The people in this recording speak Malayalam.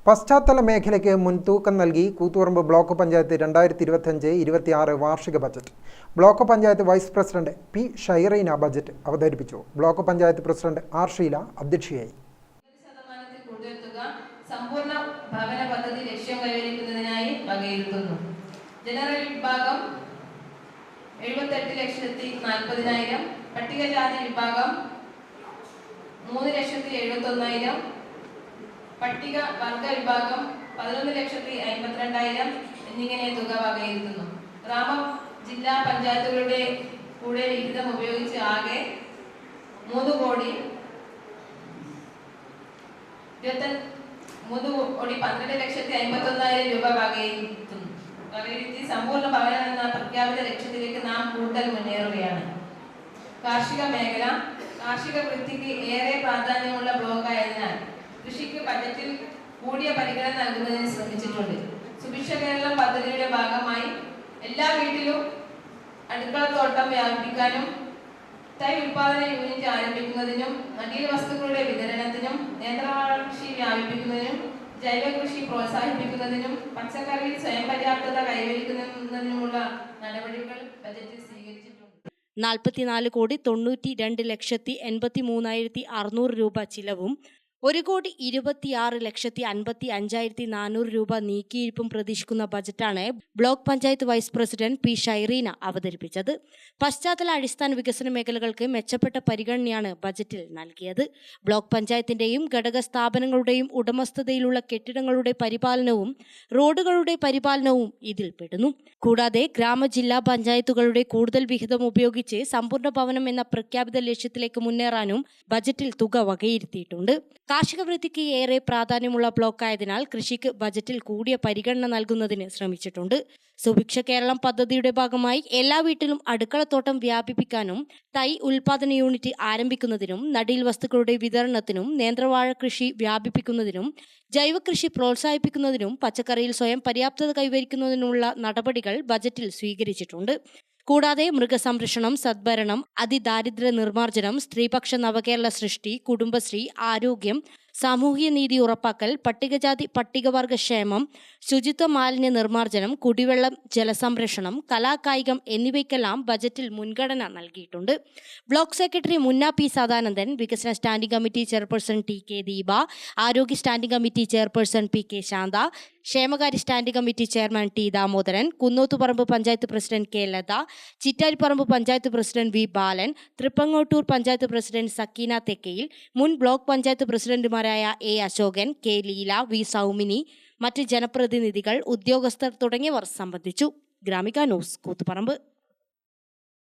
പശ്ചാത്തല മേഖലയ്ക്ക് മുൻതൂക്കം നൽകി കൂത്തുപറമ്പ് ബ്ലോക്ക് പഞ്ചായത്ത് 2025-26 വാർഷിക budget. Block panchayat vice president P Shaireena budget അവതരിപ്പിച്ചു. Block panchayat president R Sheela അധ്യക്ഷയായി. സമ്പൂർണ്ണ ഭവന പദ്ധതി ലക്ഷ്യം കൈവരിക്കുന്നതിനായി വകയിരുത്തുന്നു. ജനറൽ വിഭാഗം 78,40,000, പട്ടികജാതി വിഭാഗം 3,71,000, പട്ടിക വർഗ വിഭാഗം 11,52,000 എന്നിങ്ങനെ തുക വകയിരുത്തുന്നു. ജില്ലാ പഞ്ചായത്തുകളുടെ കൂടെ വിഹിതം ഉപയോഗിച്ച് ആകെ 3,12,51,000 രൂപ വകയിരുത്തി സമ്പൂർണ്ണ ഭവനം എന്ന പ്രഖ്യാപിത ലക്ഷ്യത്തിലേക്ക് നാം കൂടുതൽ മുന്നേറുകയാണ്. കാർഷിക മേഖല കാർഷിക വൃത്തിക്ക് ഏറെ പ്രാധാന്യമുള്ള ബ്ലോക്കായതിനാൽ കൃഷിക്ക് ബജറ്റിൽ കൂടിയ പരിഗണന നൽകുന്നതിന് ശ്രമിച്ചിട്ടുണ്ട്. സുഭിക്ഷ കേരളം പദ്ധതിയുടെ ഭാഗമായി എല്ലാ വീട്ടിലും അടുക്കളത്തോട്ടം വ്യാപിപ്പിക്കാനും തൈ ഉൽപാദന യൂണിറ്റ് ആരംഭിക്കുന്നതിനും നടീൽ വസ്തുക്കളുടെ വിതരണത്തിനും നേന്ത്രവാഴ കൃഷി വ്യാപിപ്പിക്കുന്നതിനും ജൈവ കൃഷി പ്രോത്സാഹിപ്പിക്കുന്നതിനും പച്ചക്കറിയിൽ സ്വയം പര്യാപ്തത കൈവരിക്കുന്നതിനുമുള്ള നടപടികൾ ബജറ്റിൽ സ്വീകരിച്ചിട്ടുണ്ട്. 44,92,83,600 രൂപ ചിലവും 1,26,55,400 രൂപ നീക്കിയിരിപ്പും പ്രതീക്ഷിക്കുന്ന ബജറ്റാണ് block panchayat vice president P Shaireena അവതരിപ്പിച്ചത്. പശ്ചാത്തല അടിസ്ഥാന വികസന മേഖലകൾക്ക് മെച്ചപ്പെട്ട പരിഗണനയാണ് ബജറ്റിൽ നൽകിയത്. ബ്ലോക്ക് പഞ്ചായത്തിന്റെയും ഘടക സ്ഥാപനങ്ങളുടെയും ഉടമസ്ഥതയിലുള്ള കെട്ടിടങ്ങളുടെ പരിപാലനവും റോഡുകളുടെ പരിപാലനവും ഇതിൽ പെടുന്നു. കൂടാതെ ജില്ലാ പഞ്ചായത്തുകളുടെ കൂടുതൽ വിഹിതം ഉപയോഗിച്ച് സമ്പൂർണ്ണ ഭവനം എന്ന പ്രഖ്യാപിത ലക്ഷ്യത്തിലേക്ക് മുന്നേറാനും ബജറ്റിൽ തുക വകയിരുത്തിയിട്ടുണ്ട്. കാർഷിക വൃത്തിക്ക് ഏറെ പ്രാധാന്യമുള്ള ബ്ലോക്കായതിനാൽ കൃഷിക്ക് ബജറ്റിൽ കൂടിയ പരിഗണന നൽകുന്നതിന് ശ്രമിച്ചിട്ടുണ്ട്. സുഭിക്ഷ കേരളം പദ്ധതിയുടെ ഭാഗമായി എല്ലാ വീട്ടിലും അടുക്കളത്തോട്ടം വ്യാപിപ്പിക്കാനും തൈ ഉൽപാദന യൂണിറ്റ് ആരംഭിക്കുന്നതിനും നടീൽ വസ്തുക്കളുടെ വിതരണത്തിനും നേന്ത്രവാഴ കൃഷി വ്യാപിപ്പിക്കുന്നതിനും ജൈവ കൃഷി പ്രോത്സാഹിപ്പിക്കുന്നതിനും പച്ചക്കറിയിൽ സ്വയം പര്യാപ്തത കൈവരിക്കുന്നതിനുമുള്ള നടപടികൾ ബജറ്റിൽ സ്വീകരിച്ചിട്ടുണ്ട്. കൂടാതെ മൃഗസംരക്ഷണം, സദ്ഭരണം, അതിദാരിദ്ര്യ നിർമ്മാർജ്ജനം, സ്ത്രീപക്ഷ നവകേരള സൃഷ്ടി, കുടുംബശ്രീ, ആരോഗ്യം, സാമൂഹ്യ നീതി ഉറപ്പാക്കൽ, പട്ടികജാതി പട്ടികവർഗ ക്ഷേമം, ശുചിത്വ മാലിന്യ നിർമ്മാർജ്ജനം, കുടിവെള്ളം, ജലസംരക്ഷണം, കലാകായികം എന്നിവയ്ക്കെല്ലാം ബജറ്റിൽ മുൻഗണന നൽകിയിട്ടുണ്ട്. Block secretary Munna P Sadanandan, വികസന standing committee chairperson T K Deepa, ആരോഗ്യ standing committee chairperson P K Santha, ക്ഷേമകാര്യ standing committee chairman T Damodaran, Kunnothuparamba panchayat president K Latha, Chittariparamba panchayat president V Balan, Thrippangottur panchayat president Sakkeena Thekkayil, മുൻ ബ്ലോക്ക് പഞ്ചായത്ത് പ്രസിഡന്റുമാരായ A Ashokan, K Leela, V Saumini, മറ്റ് ജനപ്രതിനിധികൾ, ഉദ്യോഗസ്ഥർ തുടങ്ങിയവർ സംബന്ധിച്ചു. ഗ്രാമിക ന്യൂസ്, കൂത്തുപറമ്പ്.